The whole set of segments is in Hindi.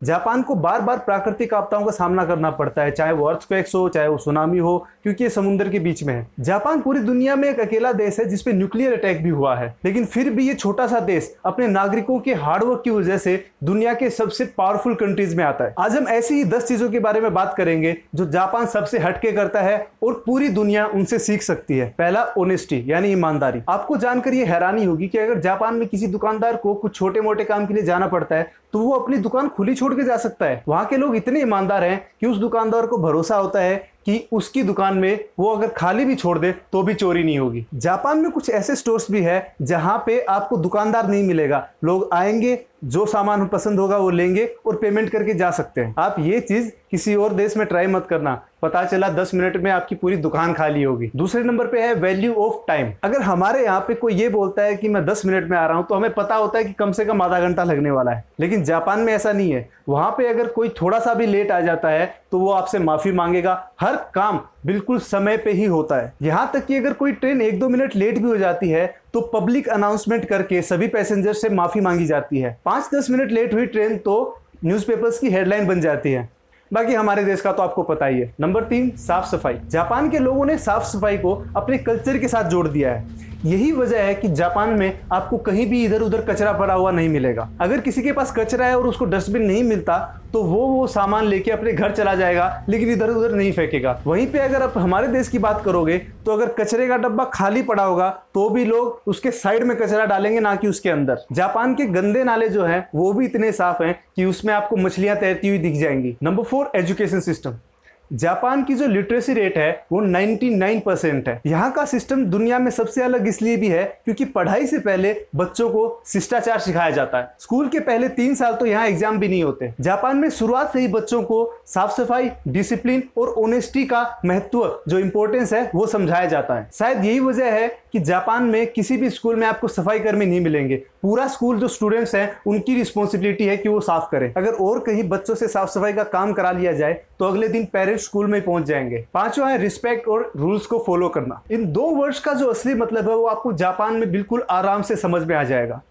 जापान को बार बार प्राकृतिक आपदाओं का सामना करना पड़ता है, चाहे वो अर्थक्वेक्स हो, चाहे वो सुनामी हो, क्योंकि ये समुद्र के बीच में है। जापान पूरी दुनिया में एक अकेला देश है जिसपे न्यूक्लियर अटैक भी हुआ है, लेकिन फिर भी ये छोटा सा देश अपने नागरिकों के हार्डवर्क की वजह से दुनिया के सबसे पावरफुल कंट्रीज में आता है। आज हम ऐसी ही 10 चीजों के बारे में बात करेंगे जो जापान सबसे हटके करता है और पूरी दुनिया उनसे सीख सकती है। पहला, ऑनेस्टी यानी ईमानदारी। आपको जानकर ये हैरानी होगी कि अगर जापान में किसी दुकानदार को कुछ छोटे मोटे काम के लिए जाना पड़ता है तो वो अपनी दुकान खुली छोड़ के जा सकता है। वहां के लोग इतने ईमानदार हैं कि उस दुकानदार को भरोसा होता है कि उसकी दुकान में वो अगर खाली भी छोड़ दे तो भी चोरी नहीं होगी। जापान में कुछ ऐसे स्टोर्स भी है जहां पे आपको दुकानदार नहीं मिलेगा, लोग आएंगे, जो सामान पसंद होगा वो लेंगे और पेमेंट करके जा सकते हैं। आप ये चीज किसी और देश में ट्राई मत करना, पता चला 10 मिनट में आपकी पूरी दुकान खाली होगी। दूसरे नंबर पे है वैल्यू ऑफ टाइम। अगर हमारे यहाँ पे कोई ये बोलता है कि मैं 10 मिनट में आ रहा हूं तो हमें पता होता है कि कम से कम आधा घंटा लगने वाला है, लेकिन जापान में ऐसा नहीं है। वहां पे अगर कोई थोड़ा सा भी लेट आ जाता है तो वो आपसे माफी मांगेगा। हर काम बिल्कुल समय पे ही होता है। यहां तक कि अगर कोई ट्रेन 1-2 मिनट लेट भी हो जाती है तो पब्लिक अनाउंसमेंट करके सभी पैसेंजर से माफी मांगी जाती है। 5-10 मिनट लेट हुई ट्रेन तो न्यूज़पेपर्स की हेडलाइन बन जाती है। बाकी हमारे देश का तो आपको पता ही है। नंबर 3, साफ सफाई। जापान के लोगों ने साफ सफाई को अपने कल्चर के साथ जोड़ दिया है। यही वजह है कि जापान में आपको कहीं भी इधर उधर कचरा पड़ा हुआ नहीं मिलेगा। अगर किसी के पास कचरा है और उसको डस्टबिन नहीं मिलता तो वो सामान लेके अपने घर चला जाएगा, लेकिन इधर उधर नहीं फेंकेगा। वहीं पे अगर आप हमारे देश की बात करोगे तो अगर कचरे का डब्बा खाली पड़ा होगा तो भी लोग उसके साइड में कचरा डालेंगे, ना कि उसके अंदर। जापान के गंदे नाले जो हैं वो भी इतने साफ हैं कि उसमें आपको मछलियां तैरती हुई दिख जाएंगी। Number 4, education system. जापान की जो लिटरेसी रेट है वो 99% है। यहाँ का सिस्टम दुनिया में सबसे अलग इसलिए भी है क्योंकि पढ़ाई से पहले बच्चों को शिष्टाचार सिखाया जाता है। स्कूल के पहले 3 साल तो यहाँ एग्जाम भी नहीं होते। जापान में शुरुआत से ही बच्चों को साफ सफाई, डिसिप्लिन और ऑनेस्टी का महत्व, जो इंपॉर्टेंस है, वो समझाया जाता है। शायद यही वजह है कि जापान में किसी भी स्कूल में आपको सफाई कर्मी नहीं मिलेंगे। पूरा स्कूल जो स्टूडेंट्स हैं उनकी रिस्पॉन्सिबिलिटी है कि वो साफ करें। अगर और कहीं बच्चों से साफ सफाई का काम करा लिया जाए तो अगले दिन पेरेंट्स स्कूल में पहुंच जाएंगे। 5वां है रिस्पेक्ट और रूल्स को फॉलो करना। इन 2 वर्ड्स का जो असली मतलब है वो आपको जापान में बिल्कुल आराम से समझ में आ जाएगा।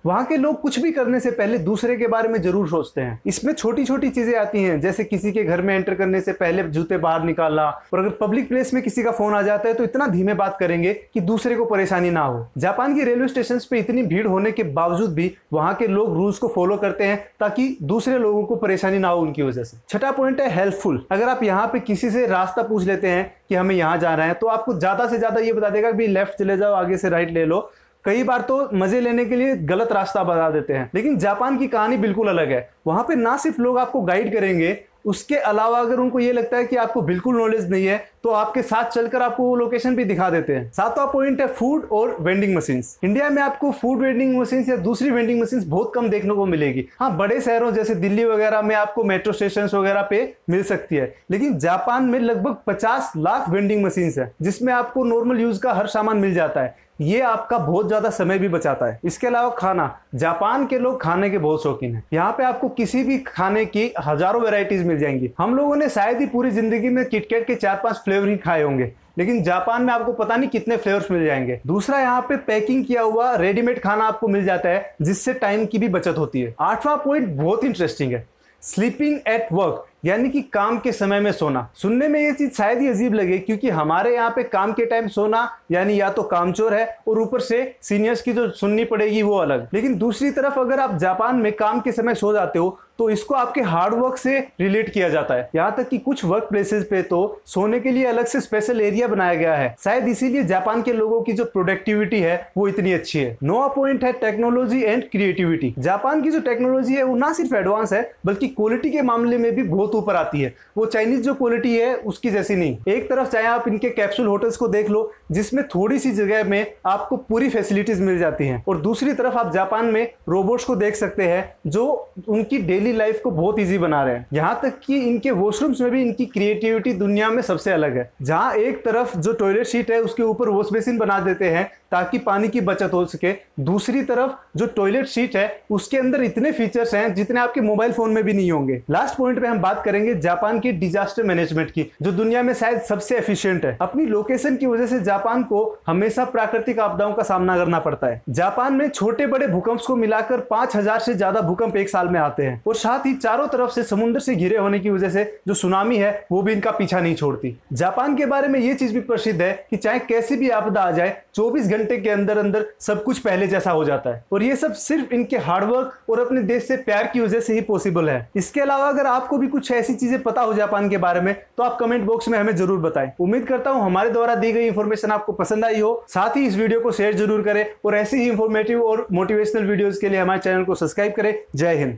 वहां के लोग कुछ भी करने से पहले दूसरे के बारे में जरूर सोचते हैं। इसमें छोटी छोटी चीजें आती हैं, जैसे किसी के घर में एंटर करने से पहले जूते बाहर निकालना, और अगर पब्लिक प्लेस में किसी का फोन आ जाता है तो इतना धीमे बात करेंगे कि दूसरे को परेशानी ना हो। जापान की रेलवे स्टेशन पे इतनी भीड़ होने के बावजूद भी वहां के लोग रूल्स को फॉलो करते हैं ताकि दूसरे लोगों को परेशानी ना हो उनकी वजह से। 6वां पॉइंट है हेल्पफुल। अगर आप यहाँ पे किसी से रास्ता पूछ लेते हैं कि हमें यहाँ जाना है तो आपको ज्यादा से ज्यादा ये बता देगा कि लेफ्ट चले जाओ, आगे से राइट ले लो। कई बार तो मजे लेने के लिए गलत रास्ता बता देते हैं। लेकिन जापान की कहानी बिल्कुल अलग है। वहां पे ना सिर्फ लोग आपको गाइड करेंगे, उसके अलावा अगर उनको ये लगता है कि आपको बिल्कुल नॉलेज नहीं है तो आपके साथ चलकर आपको वो लोकेशन भी दिखा देते हैं। 7वां पॉइंट है फूड और वेंडिंग मशीन्स। इंडिया में आपको फूड वेंडिंग मशीन्स या दूसरी वेंडिंग मशीन्स बहुत कम देखने को मिलेगी। हाँ, बड़े शहरों जैसे दिल्ली वगैरह में आपको मेट्रो स्टेशन वगैरह पे मिल सकती है, लेकिन जापान में लगभग 50 लाख वेंडिंग मशीन्स है जिसमें आपको नॉर्मल यूज का हर सामान मिल जाता है। ये आपका बहुत ज्यादा समय भी बचाता है। इसके अलावा खाना, जापान के लोग खाने के बहुत शौकीन हैं। यहाँ पे आपको किसी भी खाने की हजारों वैरायटीज मिल जाएंगी। हम लोगों ने शायद ही पूरी जिंदगी में किटकैट के 4-5 फ्लेवर ही खाए होंगे, लेकिन जापान में आपको पता नहीं कितने फ्लेवर्स मिल जाएंगे। दूसरा, यहाँ पे पैकिंग किया हुआ रेडीमेड खाना आपको मिल जाता है जिससे टाइम की भी बचत होती है। 8वां पॉइंट बहुत इंटरेस्टिंग है, स्लीपिंग एट वर्क, यानी कि काम के समय में सोना। सुनने में ये चीज शायद ही अजीब लगे क्योंकि हमारे यहाँ पे काम के टाइम सोना यानी या तो कामचोर है और ऊपर से सीनियर्स की जो सुननी पड़ेगी वो अलग। लेकिन दूसरी तरफ अगर आप जापान में काम के समय सो जाते हो तो इसको आपके हार्ड वर्क से रिलेट किया जाता है। यहाँ तक कि कुछ वर्क प्लेसेस पे तो सोने के लिए अलग से स्पेशल एरिया बनाया गया है। शायद इसीलिए जापान के लोगों की जो प्रोडक्टिविटी है वो इतनी अच्छी है। 9वां पॉइंट है टेक्नोलॉजी एंड क्रिएटिविटी। जापान की जो टेक्नोलॉजी है वो ना सिर्फ एडवांस है बल्कि क्वालिटी के मामले में भी बहुत ऊपर आती है। वो चाइनीज जो क्वालिटी है उसकी जैसी नहीं। एक तरफ चाहे आप इनके कैप्सूल होटल्स को देख लो जिसमें थोड़ी सी जगह में आपको पूरी फैसिलिटीज मिल जाती हैं, और दूसरी तरफ आप जापान में रोबोट्स को देख सकते हैं जो उनकी डेली लाइफ को बहुत इजी बना रहे हैं। यहाँ तक कि इनके वॉशरूम्स में भी इनकी क्रिएटिविटी दुनिया में सबसे अलग है। जहाँ एक तरफ जो टॉयलेट सीट है उसके ऊपर वॉश बेसिन बना देते हैं ताकि पानी की बचत हो सके, दूसरी तरफ जो टॉयलेट सीट है उसके अंदर इतने फीचर्स हैं जितने आपके मोबाइल फोन में भी नहीं होंगे। लास्ट पॉइंट पे हम बात बात करेंगे जापान की डिजास्टर मैनेजमेंट की, जो दुनिया में शायद सबसे एफिशिएंट है। अपनी लोकेशन की वजह से जापान को हमेशा प्राकृतिक आपदाओं का सामना करना पड़ता है। जापान में छोटे बड़े भूकंप को मिलाकर 5000 से ज्यादा भूकंप एक साल में आते हैं और साथ ही चारों तरफ से समुद्र से घिरे होने की वजह से जो सुनामी है वो भी इनका पीछा नहीं छोड़ती। जापान के बारे में ये चीज भी प्रसिद्ध है कि चाहे कैसी भी आपदा आ जाए 24 घंटे के अंदर अंदर सब कुछ पहले जैसा हो जाता है, और ये सब सिर्फ इनके हार्डवर्क और अपने देश से प्यार की वजह से ही पॉसिबल है। इसके अलावा अगर आपको भी कुछ ऐसी चीजें पता हो जापान के बारे में तो आप कमेंट बॉक्स में हमें जरूर बताएं। उम्मीद करता हूं हमारे द्वारा दी गई इंफॉर्मेशन आपको पसंद आई हो। साथ ही इस वीडियो को शेयर जरूर करें और ऐसी ही इंफॉर्मेटिव और मोटिवेशनल वीडियोस के लिए हमारे चैनल को सब्सक्राइब करें। जय हिंद।